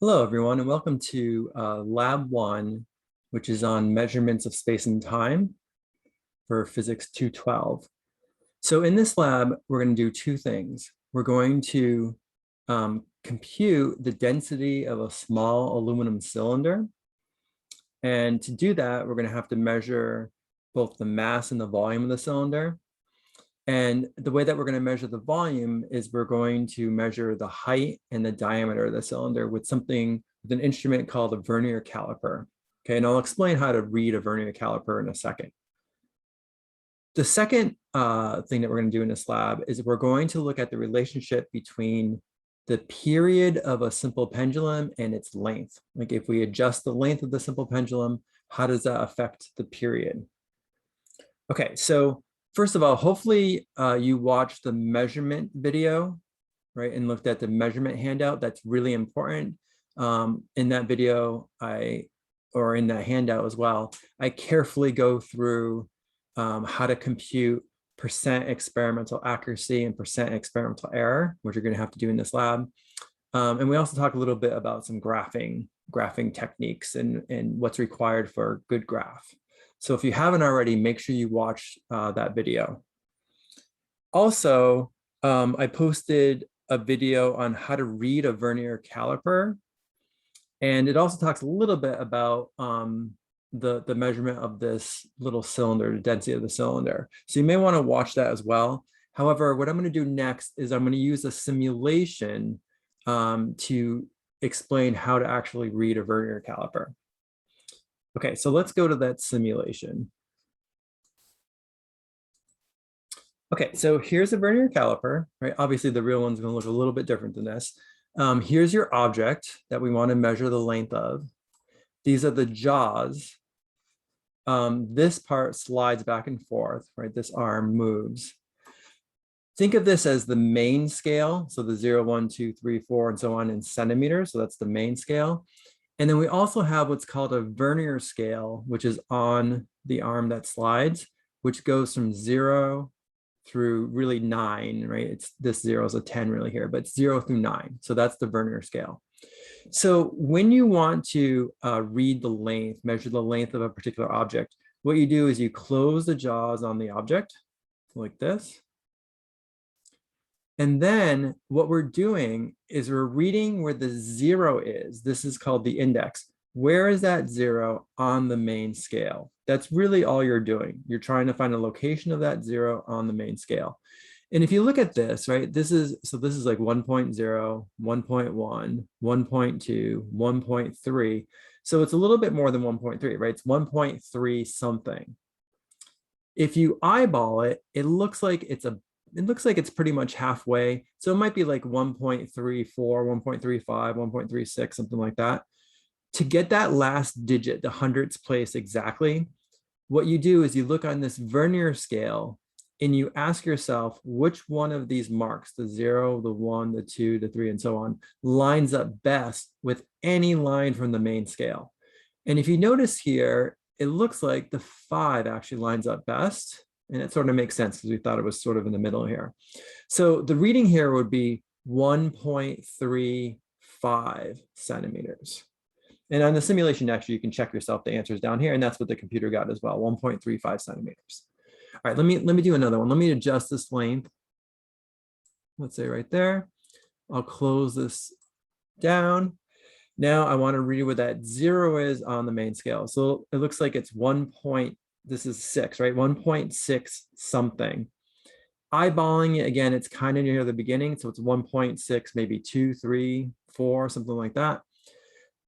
Hello, everyone, and welcome to Lab 1, which is on measurements of space and time for Physics 212. So in this lab, we're going to do two things. We're going to compute the density of a small aluminum cylinder. And to do that, we're going to have to measure both the mass and the volume of the cylinder. And the way that we're going to measure the volume is we're going to measure the height and the diameter of the cylinder with an instrument called a vernier caliper. Okay, and I'll explain how to read a vernier caliper in a second. The second thing that we're going to do in this lab is we're going to look at the relationship between the period of a simple pendulum and its length. Like if we adjust the length of the simple pendulum, how does that affect the period? Okay, so first of all, hopefully you watched the measurement video, right, and looked at the measurement handout. That's really important. In that video, or in that handout as well, I carefully go through how to compute percent experimental accuracy and percent experimental error, which you're going to have to do in this lab. And we also talk a little bit about some graphing techniques and what's required for a good graph. So if you haven't already, make sure you watch that video. Also, I posted a video on how to read a vernier caliper. And it also talks a little bit about the measurement of this little cylinder, the density of the cylinder. So you may want to watch that as well. However, what I'm going to do next is I'm going to use a simulation to explain how to actually read a vernier caliper. Okay, so let's go to that simulation. Okay, so here's a vernier caliper, right? Obviously, the real one's going to look a little bit different than this. Here's your object that we want to measure the length of. These are the jaws. This part slides back and forth, right? This arm moves. Think of this as the main scale. So the 0, 1, 2, 3, 4, and so on in centimeters. So that's the main scale. And then we also have what's called a vernier scale, which is on the arm that slides, which goes from 0 through really 9, right? This 0 is a 10 really here, but it's 0 through 9. So that's the vernier scale. So when you want to read the length, measure the length of a particular object, what you do is you close the jaws on the object like this. And then what we're doing is we're reading where the 0 is. This is called the index. Where is that 0 on the main scale? That's really all you're doing. You're trying to find a location of that 0 on the main scale. And if you look at this, right, this is like 1.0, 1.1, 1.2, 1.3. So it's a little bit more than 1.3, right? It's 1.3 something. If you eyeball it, it looks like it's pretty much halfway. So it might be like 1.34, 1.35, 1.36, something like that. To get that last digit, the hundredths place exactly, what you do is you look on this vernier scale and you ask yourself which one of these marks, the 0, the 1, the 2, the 3, and so on, lines up best with any line from the main scale. And if you notice here, it looks like the 5 actually lines up best. And it sort of makes sense because we thought it was sort of in the middle here. So the reading here would be 1.35 centimeters. And on the simulation, actually, you can check yourself the answers down here. And that's what the computer got as well, 1.35 centimeters. All right, let me do another one. Let me adjust this length. Let's say right there. I'll close this down. Now I want to read where that 0 is on the main scale. So it looks like it's this is 6, right? 1.6 something. Eyeballing it again, it's kind of near the beginning. So it's 1.6, maybe 2, 3, 4, something like that.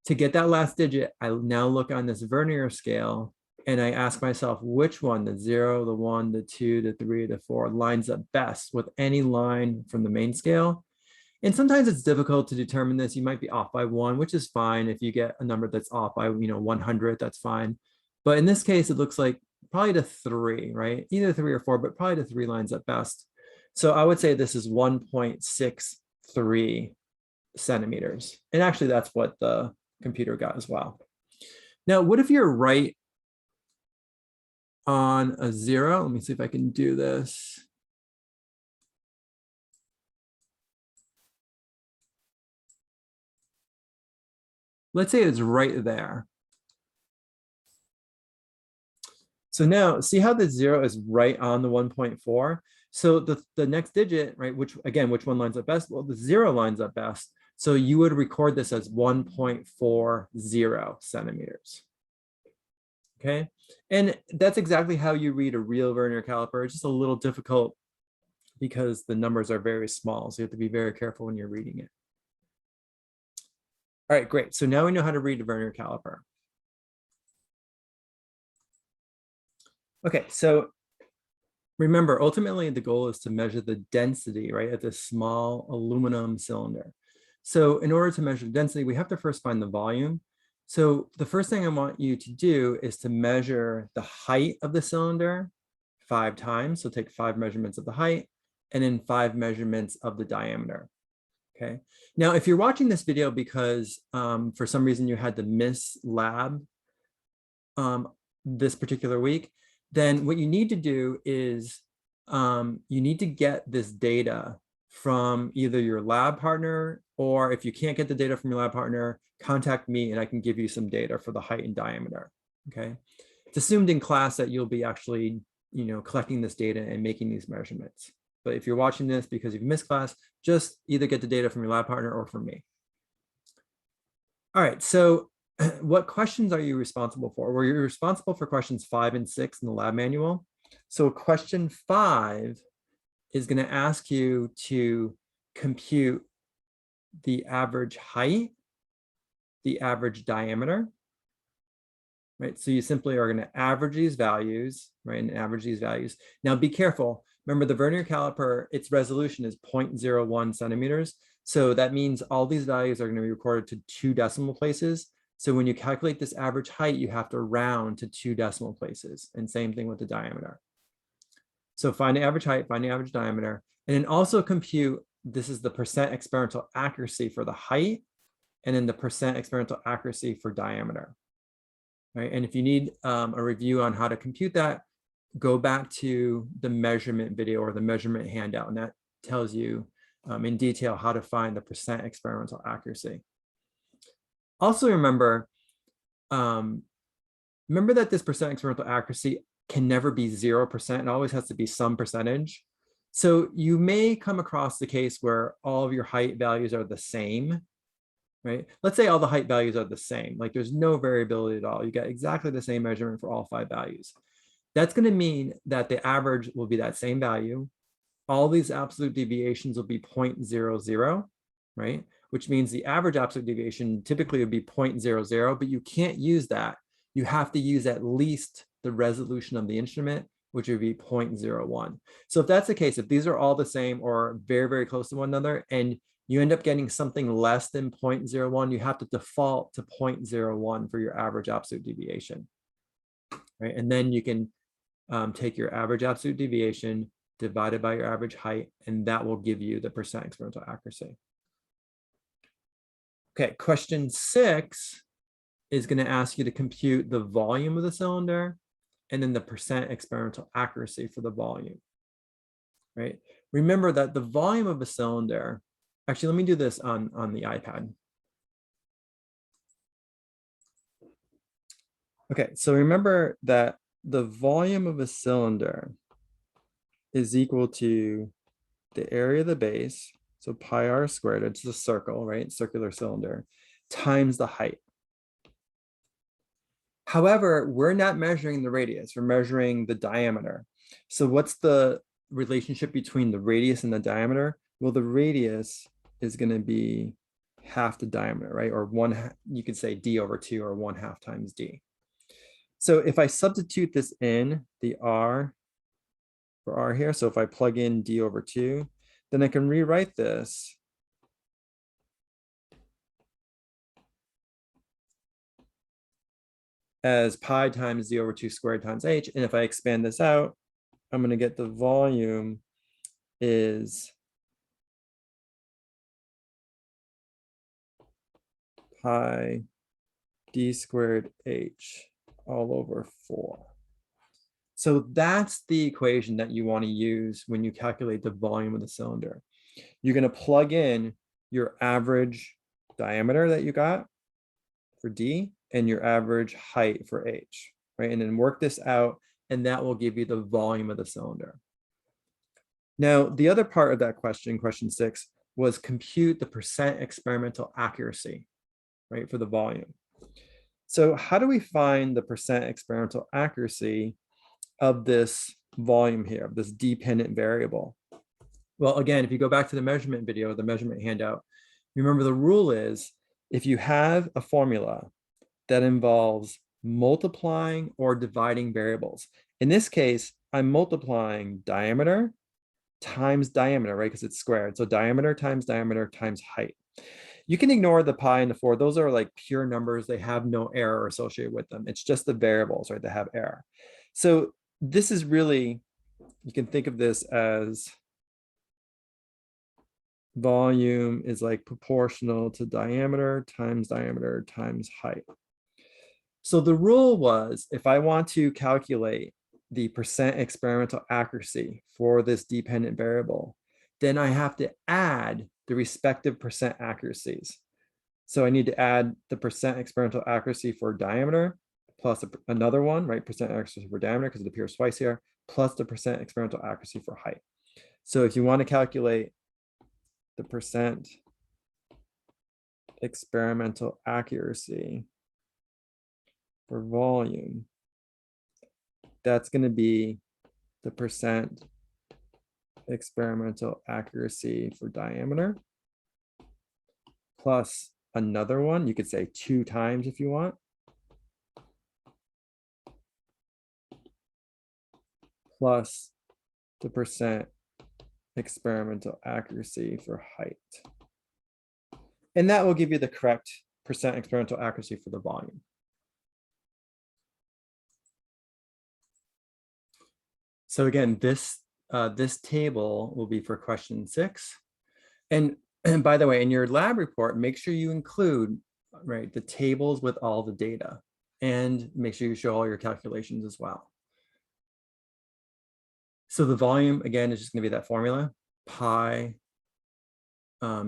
To get that last digit, I now look on this vernier scale and I ask myself which one, the 0, the 1, the 2, the 3, the 4, lines up best with any line from the main scale. And sometimes it's difficult to determine this. You might be off by 1, which is fine. If you get a number that's off by 100, that's fine. But in this case, it looks like probably the 3, right? Either 3 or 4, but probably the 3 lines up best. So I would say this is 1.63 centimeters. And actually, that's what the computer got as well. Now, what if you're right on a 0? Let me see if I can do this. let's say it's right there. So now see how the 0 is right on the 1.4? So the next digit, right, which one lines up best? Well, the 0 lines up best. So you would record this as 1.40 centimeters. Okay, and that's exactly how you read a real vernier caliper. It's just a little difficult because the numbers are very small. So you have to be very careful when you're reading it. All right, great. So now we know how to read a vernier caliper. Okay, so remember, ultimately the goal is to measure the density, right, at this small aluminum cylinder. So in order to measure density, we have to first find the volume. So the first thing I want you to do is to measure the height of the cylinder 5 times. So take 5 measurements of the height and then 5 measurements of the diameter. Okay. Now, if you're watching this video because for some reason you had to miss lab this particular week, then what you need to do is you need to get this data from either your lab partner, or if you can't get the data from your lab partner, contact me and I can give you some data for the height and diameter. Okay. It's assumed in class that you'll be actually, collecting this data and making these measurements. But if you're watching this because you've missed class, just either get the data from your lab partner or from me. All right, so what questions are you responsible for? Well, you're responsible for questions 5 and 6 in the lab manual. So question 5 is going to ask you to compute the average height, the average diameter, right? So you simply are going to average these values, right? And average these values. Now be careful. Remember, the vernier caliper, its resolution is 0.01 centimeters. So that means all these values are going to be recorded to 2 decimal places. So when you calculate this average height, you have to round to 2 decimal places. And same thing with the diameter. So find the average height, find the average diameter, and then also compute, this is the percent experimental accuracy for the height, and then the percent experimental accuracy for diameter. Right? And if you need a review on how to compute that, go back to the measurement video or the measurement handout, and that tells you in detail how to find the percent experimental accuracy. Also remember that this percent experimental accuracy can never be 0%. It always has to be some percentage. So you may come across the case where all of your height values are the same, right? Let's say all the height values are the same, like there's no variability at all. You get exactly the same measurement for all 5 values. That's going to mean that the average will be that same value. All these absolute deviations will be 0.00, right? Which means the average absolute deviation typically would be 0.00, but you can't use that. You have to use at least the resolution of the instrument, which would be 0.01. So if that's the case, if these are all the same or very, very close to one another, and you end up getting something less than 0.01, you have to default to 0.01 for your average absolute deviation, right? And then you can take your average absolute deviation divided by your average height, and that will give you the percent experimental accuracy. Okay, question 6 is going to ask you to compute the volume of the cylinder and then the percent experimental accuracy for the volume, right? Remember that the volume of a cylinder, actually, let me do this on the iPad. Okay, so remember that the volume of a cylinder is equal to the area of the base, so pi r squared, it's a circle, right? Circular cylinder, times the height. However, we're not measuring the radius, we're measuring the diameter. So what's the relationship between the radius and the diameter? Well, the radius is going to be half the diameter, right? Or you could say d over 2, or 1/2 times d. So if I substitute this in the r for r here, so if I plug in d over 2, then I can rewrite this as pi times d over 2 squared times h. And if I expand this out, I'm going to get the volume is pi d squared h all over 4. So that's the equation that you want to use when you calculate the volume of the cylinder. You're going to plug in your average diameter that you got, for D and your average height for H, right? And then work this out, and that will give you the volume of the cylinder. Now, the other part of that question, question 6, was compute the percent experimental accuracy, right, for the volume. So how do we find the percent experimental accuracy of this volume here, of this dependent variable? Well, again, if you go back to the measurement video, the measurement handout, remember the rule is if you have a formula that involves multiplying or dividing variables, in this case, I'm multiplying diameter times diameter, right? Because it's squared. So diameter times height. You can ignore the pi and the 4. Those are like pure numbers. They have no error associated with them. It's just the variables, right, that have error. So this is really, you can think of this as volume is like proportional to diameter times height. So the rule was, if I want to calculate the percent experimental accuracy for this dependent variable, then I have to add the respective percent accuracies. So I need to add the percent experimental accuracy for diameter plus another one, right? Percent accuracy for diameter because it appears twice here, plus the percent experimental accuracy for height. So if you want to calculate the percent experimental accuracy for volume, that's going to be the percent experimental accuracy for diameter plus another one. You could say 2 times if you want. Plus the percent experimental accuracy for height. And that will give you the correct percent experimental accuracy for the volume. So again, this table will be for question 6. And by the way, in your lab report, make sure you include, right, the tables with all the data, and make sure you show all your calculations as well. So the volume, again, is just going to be that formula, pi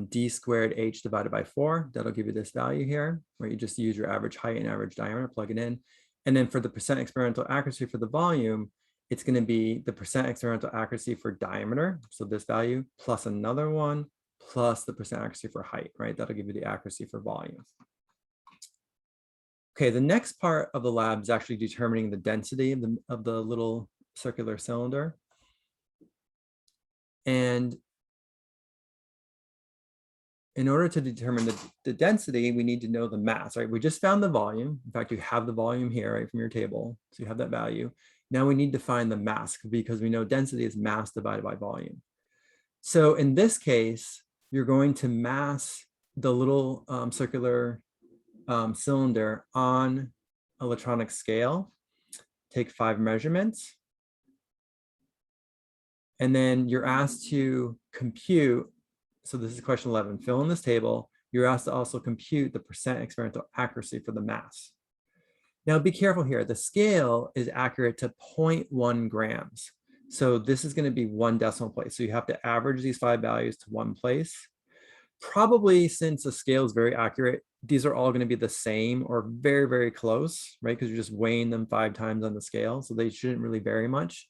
d squared h divided by 4. That'll give you this value here, where you just use your average height and average diameter, plug it in. And then for the percent experimental accuracy for the volume, it's going to be the percent experimental accuracy for diameter, so this value, plus another one, plus the percent accuracy for height, right? That'll give you the accuracy for volume. Okay, the next part of the lab is actually determining the density of the little circular cylinder. And in order to determine the density, we need to know the mass, right? We just found the volume. In fact, you have the volume here, right, from your table. So you have that value. Now we need to find the mass because we know density is mass divided by volume. So in this case, you're going to mass the little circular cylinder on electronic scale, take 5 measurements, and then you're asked to compute. So this is question 11, fill in this table. You're asked to also compute the percent experimental accuracy for the mass. Now be careful here. The scale is accurate to 0.1 grams. So this is going to be 1 decimal place. So you have to average these 5 values to 1 place. Probably, since the scale is very accurate, these are all going to be the same or very, very close, right? Because you're just weighing them 5 times on the scale. So they shouldn't really vary much.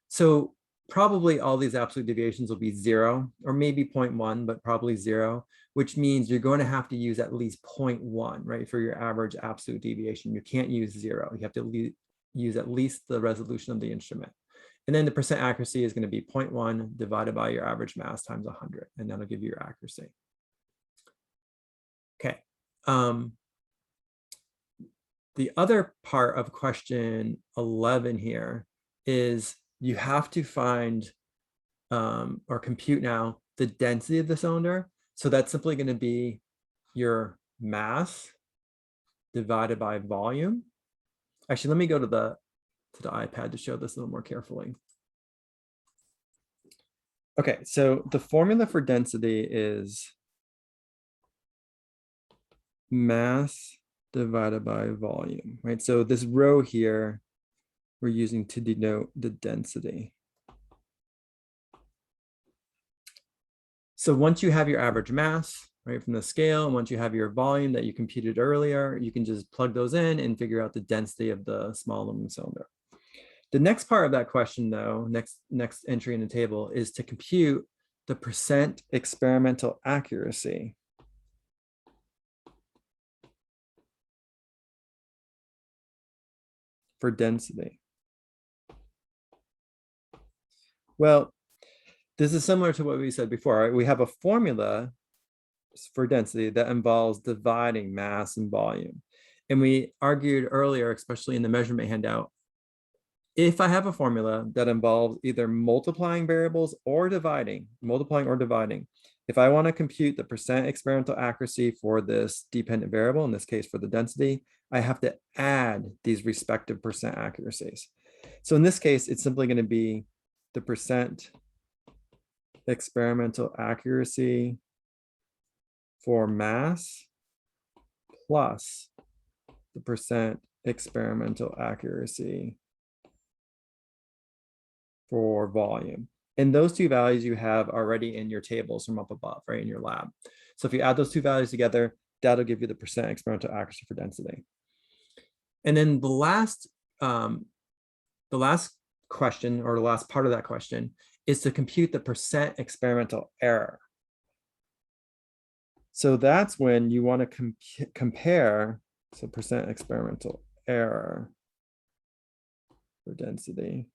So probably all these absolute deviations will be 0 or maybe 0.1, but probably 0, which means you're going to have to use at least 0.1, right, for your average absolute deviation. You can't use 0. You have to use at least the resolution of the instrument. And then the percent accuracy is going to be 0.1 divided by your average mass times 100, and that'll give you your accuracy. Okay. The other part of question 11 here is you have to find or compute now the density of the cylinder. So that's simply going to be your mass divided by volume. Actually, let me go to the iPad to show this a little more carefully. Okay, so the formula for density is mass divided by volume, right? So this row here, we're using to denote the density. So once you have your average mass, right, from the scale. And once you have your volume that you computed earlier, you can just plug those in and figure out the density of the small aluminum cylinder. The next part of that question, though, next entry in the table, is to compute the percent experimental accuracy for density. Well, this is similar to what we said before, right? We have a formula for density that involves dividing mass and volume. And we argued earlier, especially in the measurement handout, if I have a formula that involves either multiplying variables or multiplying or dividing, if I want to compute the percent experimental accuracy for this dependent variable, in this case for the density, I have to add these respective percent accuracies. So in this case, it's simply going to be the percent experimental accuracy for mass plus the percent experimental accuracy for volume. And those two values you have already in your tables from up above, right, in your lab. So if you add those two values together, that'll give you the percent experimental accuracy for density. And then the last question, or the last part of that question, is to compute the percent experimental error. So that's when you want to compare, so percent experimental error for density.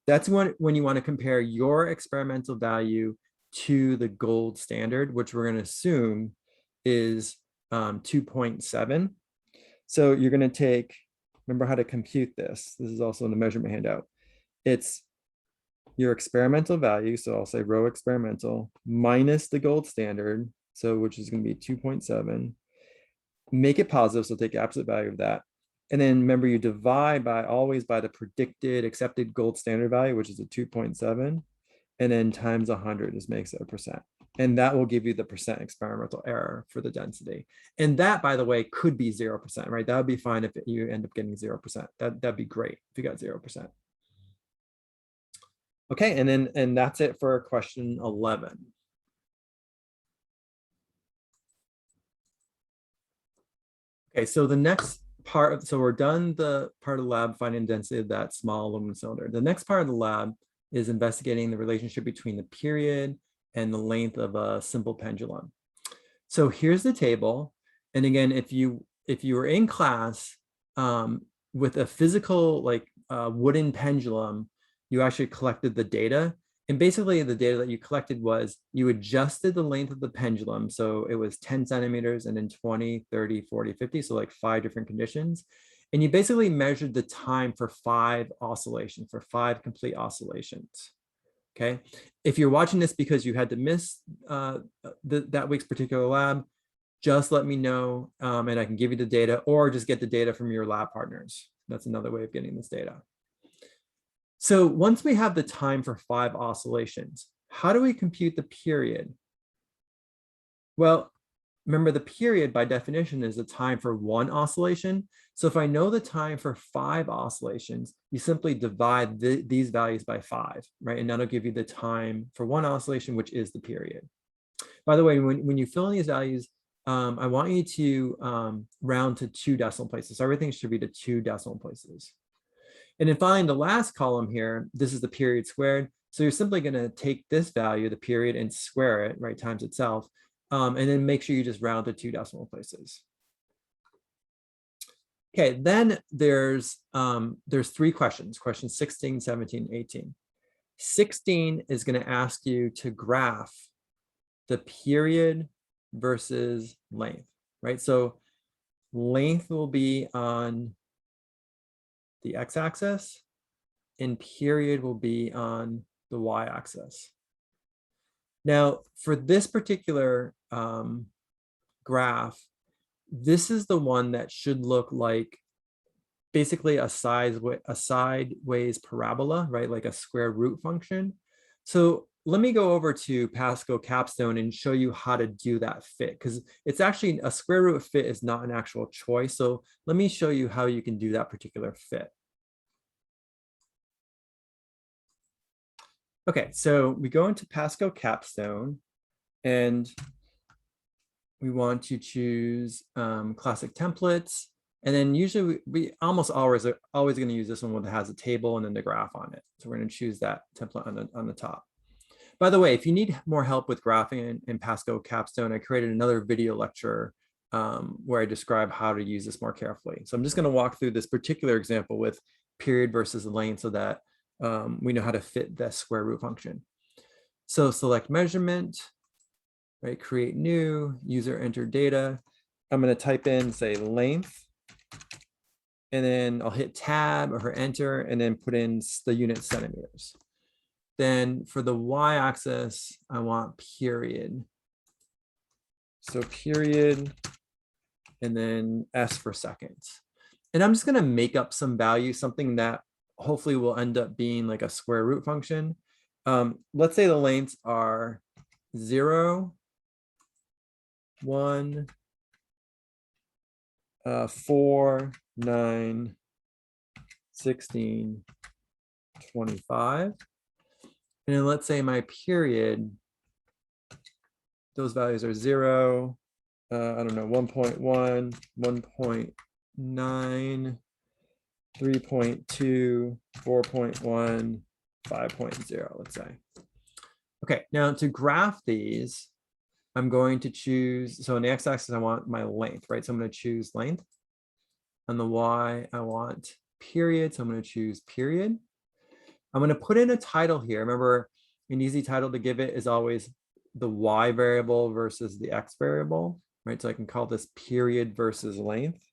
That's when you want to compare your experimental value to the gold standard, which we're going to assume is 2.7. So you're going to take, remember how to compute this. This is also in the measurement handout. It's your experimental value, so I'll say rho experimental, minus the gold standard, so which is going to be 2.7. Make it positive, so take absolute value of that. And then remember, you divide always by the predicted accepted gold standard value, which is a 2.7, and then times 100 just makes it a percent. And that will give you the percent experimental error for the density. And that, by the way, could be 0%, right? That would be fine if you end up getting 0%. That'd be great if you got 0%. Okay, and that's it for question 11. Okay, so the next part, so we're done the part of the lab finding density of that small aluminum cylinder. The next part of the lab is investigating the relationship between the period and the length of a simple pendulum. So here's the table. And again, if you were in class with a physical, like wooden pendulum, you actually collected the data. And basically the data that you collected was you adjusted the length of the pendulum. So it was 10 centimeters and then 20, 30, 40, 50. So like 5 different conditions. And you basically measured the time for 5 oscillations, for 5 complete oscillations. Okay. If you're watching this because you had to miss that week's particular lab, just let me know and I can give you the data, or just get the data from your lab partners. That's another way of getting this data. So once we have the time for 5 oscillations, how do we compute the period? Well, remember the period by definition is the time for 1 oscillation. So if I know the time for 5 oscillations, you simply divide these values by 5, right? And that'll give you the time for 1 oscillation, which is the period. By the way, when you fill in these values, I want you to round to 2 decimal places. So everything should be to 2 decimal places. And then finally, the last column here, this is the period squared. So you're simply going to take this value, the period, and square it, right, times itself. And then make sure you just round to 2 decimal places. Okay, then there's 3 questions, questions 16, 17, 18. 16 is going to ask you to graph the period versus length, right? So length will be on the x-axis and period will be on the y-axis. Now, for this particular graph, this is the one that should look like basically a sideways parabola, right? Like a square root function. So let me go over to Pascal Capstone and show you how to do that fit, because it's actually a square root fit is not an actual choice. So let me show you how you can do that particular fit. Okay, so we go into Pascal Capstone and we want to choose classic templates. And then usually we almost always are always going to use this one that has a table and then the graph on it. So we're going to choose that template on the top. By the way, if you need more help with graphing in Pascal Capstone, I created another video lecture where I describe how to use this more carefully. So I'm just going to walk through this particular example with period versus length so that we know how to fit the square root function. So select measurement, right? Create new, user enter data. I'm going to type in, say, length, and then I'll hit tab or enter and then put in the unit centimeters. Then for the y-axis, I want period. So period, and then S for seconds. And I'm just going to make up some value, something that hopefully will end up being like a square root function. Let's say the lengths are 0, 1, 4, 9, 16, 25. And then let's say my period, those values are 0, I don't know, 1.1, 1.9, 3.2, 4.1, 5.0, let's say. Okay, now to graph these, I'm going to choose, so on the x-axis, I want my length, right? So I'm going to choose length. On the y, I want period, so I'm going to choose period. I'm going to put in a title here. Remember, an easy title to give it is always the y variable versus the x variable, right? So I can call this period versus length.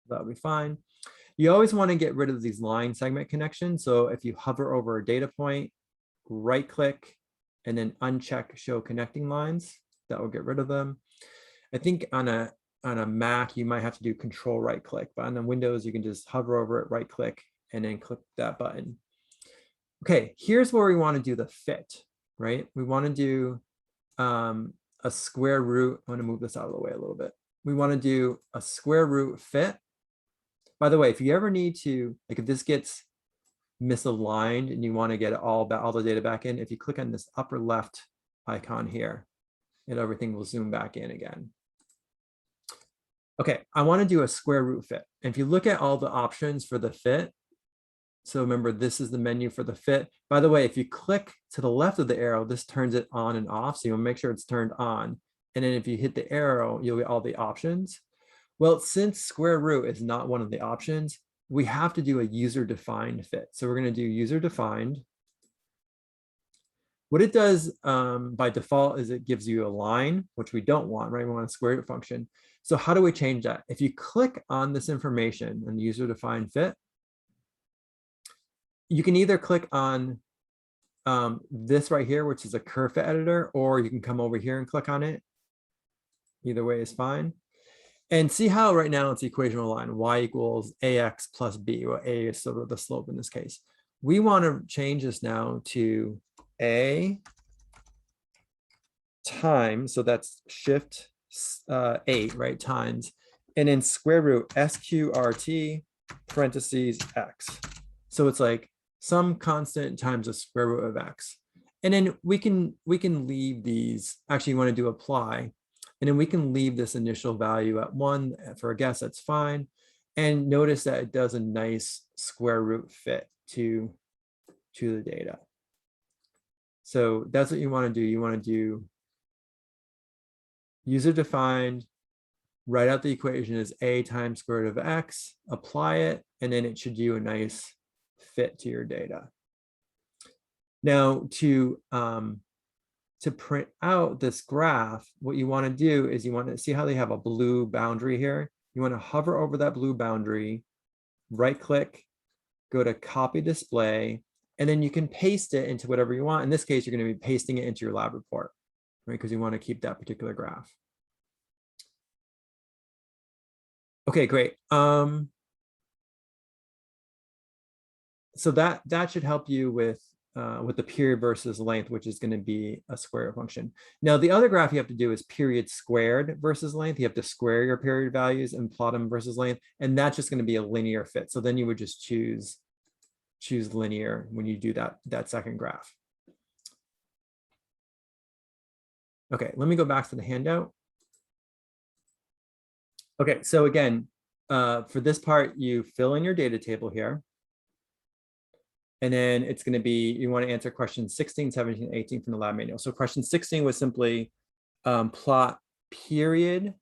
That'll be fine. You always want to get rid of these line segment connections. So if you hover over a data point, right click, and then uncheck show connecting lines, that will get rid of them. I think on a Mac, you might have to do control right click, but on the Windows, you can just hover over it, right click, and then click that button. Okay, here's where we want to do the fit, right? We want to do a square root. I'm going to move this out of the way a little bit. We want to do a square root fit. By the way, if you ever need to, like if this gets misaligned and you want to get all the data back in, if you click on this upper left icon here, and everything will zoom back in again. Okay, I want to do a square root fit. And if you look at all the options for the fit, so remember, this is the menu for the fit. By the way, if you click to the left of the arrow, this turns it on and off. So you want to make sure it's turned on. And then if you hit the arrow, you'll get all the options. Well, since square root is not one of the options, we have to do a user-defined fit. So we're going to do user-defined. What it does by default is it gives you a line, which we don't want, right? We want a square root function. So how do we change that? If you click on this information and user-defined fit, you can either click on this right here, which is a curve fit editor, or you can come over here and click on it. Either way is fine. And see how right now it's the equational line, y equals ax plus b, or a is sort of the slope in this case. We want to change this now to a times, so that's shift 8, right, times, and then square root sqrt parentheses x. So it's like some constant times the square root of x. And then we can leave these, actually you want to do apply, and then we can leave this initial value at 1 for a guess, that's fine. And notice that it does a nice square root fit to the data. So that's what you want to do. You want to do user defined, write out the equation as a times square root of x, apply it, and then it should do a nice fit to your data. Now to print out this graph, what you want to do is you want to see how they have a blue boundary here. You want to hover over that blue boundary, right click, go to copy display, and then you can paste it into whatever you want. In this case, you're going to be pasting it into your lab report, right? Because you want to keep that particular graph. Okay, great. So that should help you with the period versus length, which is going to be a square function. Now, the other graph you have to do is period squared versus length. You have to square your period values and plot them versus length, and that's just going to be a linear fit. So then you would just choose linear when you do that second graph. Okay, let me go back to the handout. Okay, so again, for this part, you fill in your data table here. And then it's going to be, you want to answer questions 16, 17, 18 from the lab manual. So question 16 was simply plot period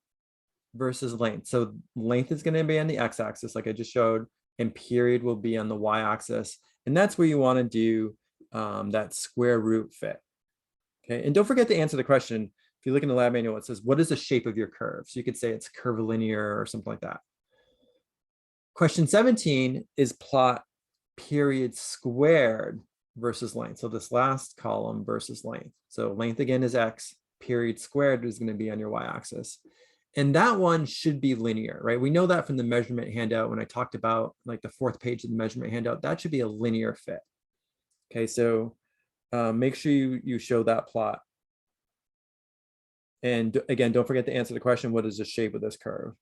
versus length. So length is going to be on the x-axis, like I just showed, and period will be on the y-axis. And that's where you want to do that square root fit. Okay, and don't forget to answer the question. If you look in the lab manual, it says, what is the shape of your curve? So you could say it's curvilinear or something like that. Question 17 is plot period squared versus length. So this last column versus length. So length again is x, period squared is going to be on your y-axis. And that one should be linear, right? We know that from the measurement handout when I talked about like the 4th page of the measurement handout, that should be a linear fit. Okay, so make sure you show that plot. And again, don't forget to answer the question, what is the shape of this curve?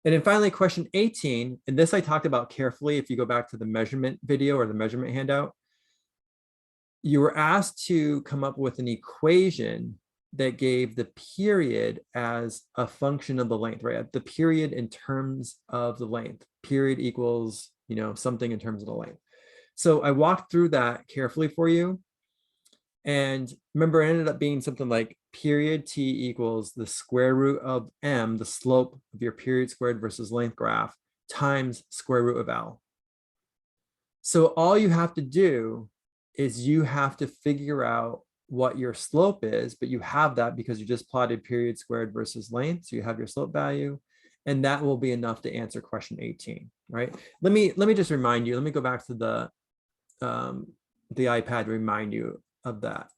And then finally, question 18, and this I talked about carefully if you go back to the measurement video or the measurement handout, you were asked to come up with an equation that gave the period as a function of the length, right? The period in terms of the length. Period equals, you know, something in terms of the length. So I walked through that carefully for you. And remember, it ended up being something like period t equals the square root of m, the slope of your period squared versus length graph, times square root of L. So all you have to do is you have to figure out what your slope is, but you have that because you just plotted period squared versus length. So you have your slope value, and that will be enough to answer question 18, right? Let me just remind you, let me go back to the iPad to remind you of that.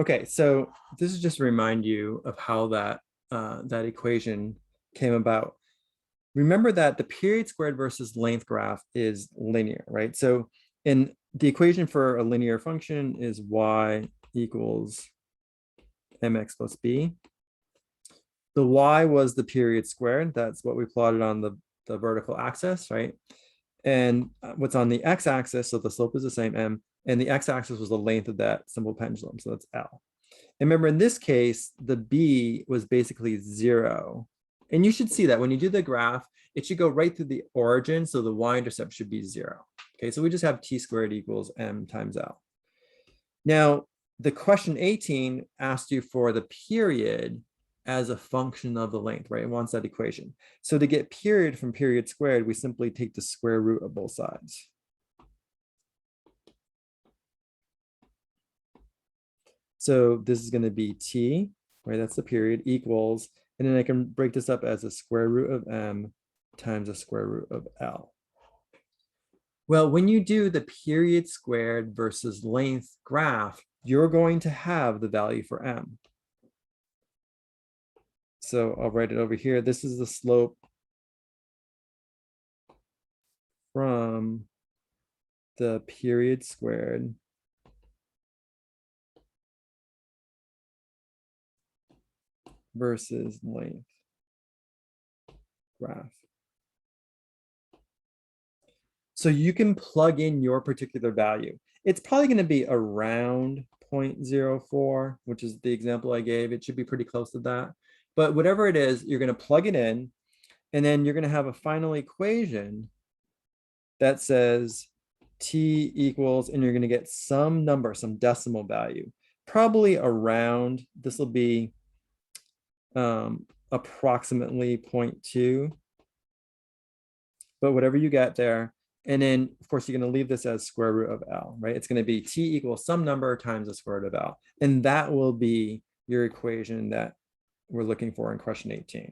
Okay, so this is just to remind you of how that that equation came about. Remember that the period squared versus length graph is linear, right? So in the equation for a linear function is y equals mx plus b. The y was the period squared. That's what we plotted on the vertical axis, right? And what's on the x-axis, so the slope is the same, m, and the x-axis was the length of that simple pendulum, so that's L. And remember, in this case, the b was basically 0. And you should see that when you do the graph, it should go right through the origin, so the y-intercept should be 0. Okay, so we just have t squared equals m times L. Now, the question 18 asked you for the period as a function of the length, right? It wants that equation. So to get period from period squared, we simply take the square root of both sides. So this is going to be t, right? That's the period, equals, and then I can break this up as a square root of m times a square root of L. Well, when you do the period squared versus length graph, you're going to have the value for m. So I'll write it over here. This is the slope from the period squared versus length graph. So you can plug in your particular value. It's probably going to be around 0.04, which is the example I gave. It should be pretty close to that. But whatever it is, you're going to plug it in, and then you're going to have a final equation that says t equals, and you're going to get some number, some decimal value, probably around, this will be approximately 0.2, but whatever you get there. And then, of course, you're going to leave this as square root of L, right? It's going to be t equals some number times the square root of L. And that will be your equation that we're looking for in question 18.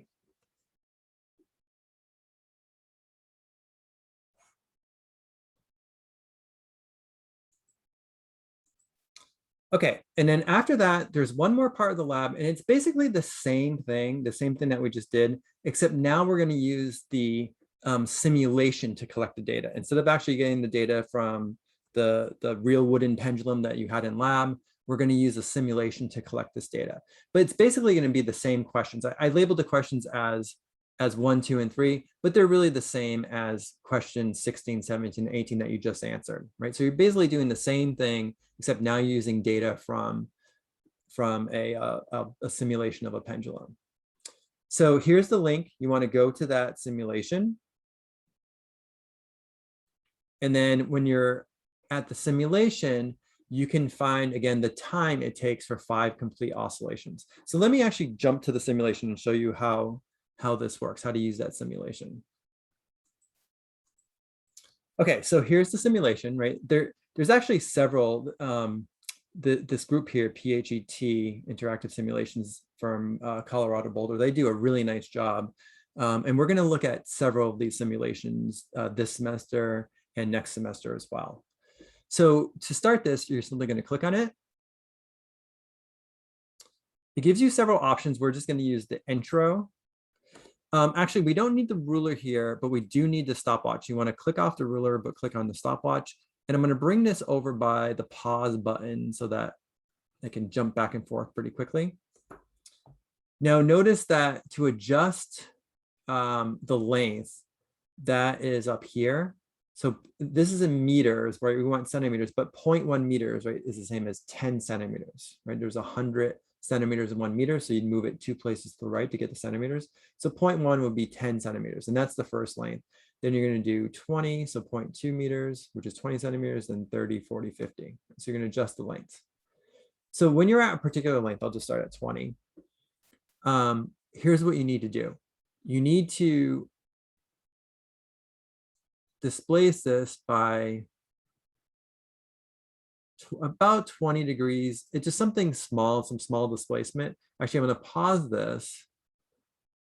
Okay, and then after that, there's one more part of the lab, and it's basically the same thing that we just did, except now we're going to use the simulation to collect the data. Instead of actually getting the data from the real wooden pendulum that you had in lab, we're going to use a simulation to collect this data. But it's basically going to be the same questions. I labeled the questions as as 1, 2, and 3, but they're really the same as questions 16, 17, 18 that you just answered, right? So you're basically doing the same thing, except now you're using data from a simulation of a pendulum. So here's the link. You want to go to that simulation. And then when you're at the simulation, you can find, again, the time it takes for 5 complete oscillations. So let me actually jump to the simulation and show you how this works, how to use that simulation. Okay, so here's the simulation, right? There's actually several, this group here, PHET, Interactive Simulations from Colorado Boulder, they do a really nice job. And we're gonna look at several of these simulations this semester and next semester as well. So to start this, you're simply gonna click on it. It gives you several options. We're just gonna use the intro. Actually, we don't need the ruler here, but we do need the stopwatch. You want to click off the ruler, but click on the stopwatch. And I'm going to bring this over by the pause button so that I can jump back and forth pretty quickly. Now, notice that to adjust the length, that is up here. So this is in meters, right? We want centimeters, but 0.1 meters, right, is the same as 10 centimeters, right? There's 100 centimeters in 1 meter, so you'd move it 2 places to the right to get the centimeters. So 0.1 would be 10 centimeters, and that's the first length. Then you're going to do 20, so 0.2 meters, which is 20 centimeters, then 30, 40, 50. So you're going to adjust the length. So when you're at a particular length, I'll just start at 20. Here's what you need to do. You need to displace this by about 20 degrees. It's just something small, some small displacement. Actually, I'm going to pause this.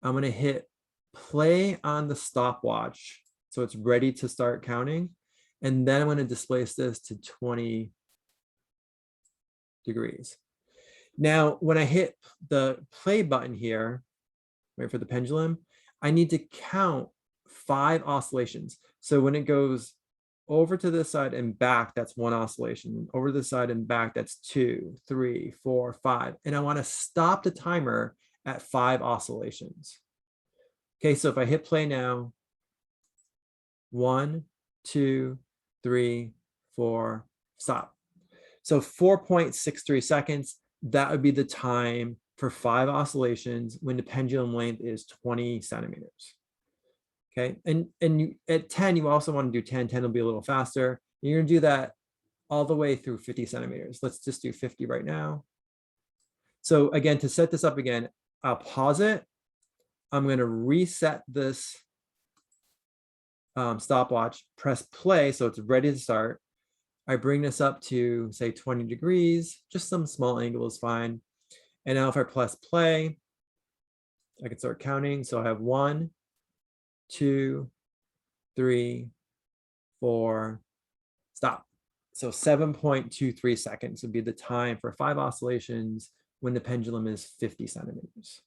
I'm going to hit play on the stopwatch so it's ready to start counting. And then I'm going to displace this to 20 degrees. Now, when I hit the play button here, right, for the pendulum, I need to count 5 oscillations. So when it goes over to this side and back, that's 1 oscillation. Over to the side and back, that's 2, 3, 4, 5. And I want to stop the timer at 5 oscillations. Okay, so if I hit play now, 1, 2, 3, 4, stop. So 4.63 seconds, that would be the time for 5 oscillations when the pendulum length is 20 centimeters. Okay, and you, at 10, you also want to do 10. 10 will be a little faster. You're going to do that all the way through 50 centimeters. Let's just do 50 right now. So again, to set this up again, I'll pause it. I'm going to reset this stopwatch, press play so it's ready to start. I bring this up to, say, 20 degrees, just some small angle is fine. And now if I press play, I can start counting. So I have 1, 2, 3, 4, stop. So 7.23 seconds would be the time for 5 oscillations when the pendulum is 50 centimeters.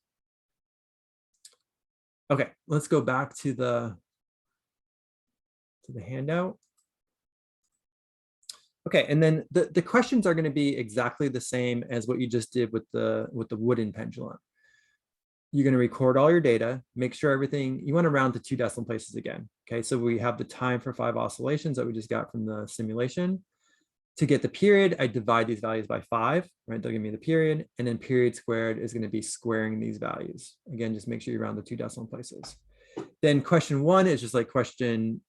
Okay, let's go back to the handout. Okay, and then the questions are going to be exactly the same as what you just did with the wooden pendulum. You're going to record all your data, make sure everything, you want to round to 2 decimal places again. Okay, so we have the time for 5 oscillations that we just got from the simulation. To get the period, I divide these values by 5, right? They'll give me the period, and then period squared is going to be squaring these values. Again, just make sure you round the 2 decimal places. Then question 1 is just like question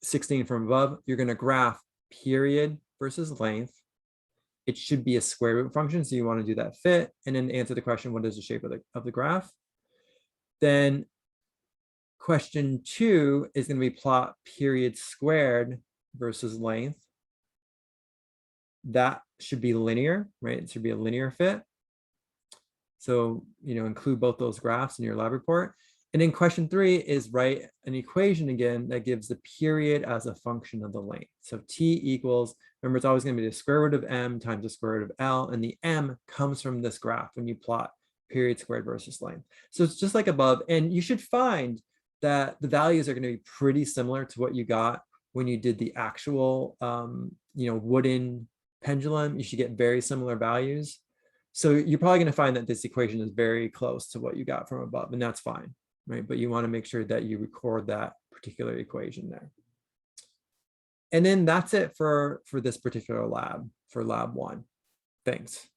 16 from above. You're going to graph period versus length. It should be a square root function, so you want to do that fit, and then answer the question, what is the shape of the graph? Then question 2 is going to be plot period squared versus length. That should be linear, right? It should be a linear fit. So, include both those graphs in your lab report. And then question 3 is write an equation again that gives the period as a function of the length. So T equals, remember, it's always going to be the square root of M times the square root of L, and the M comes from this graph when you plot period squared versus length. So it's just like above, and you should find that the values are going to be pretty similar to what you got when you did the actual, wooden pendulum. You should get very similar values. So you're probably going to find that this equation is very close to what you got from above, and that's fine. right? But you want to make sure that you record that particular equation there. And then that's it for this particular lab, for lab 1. Thanks.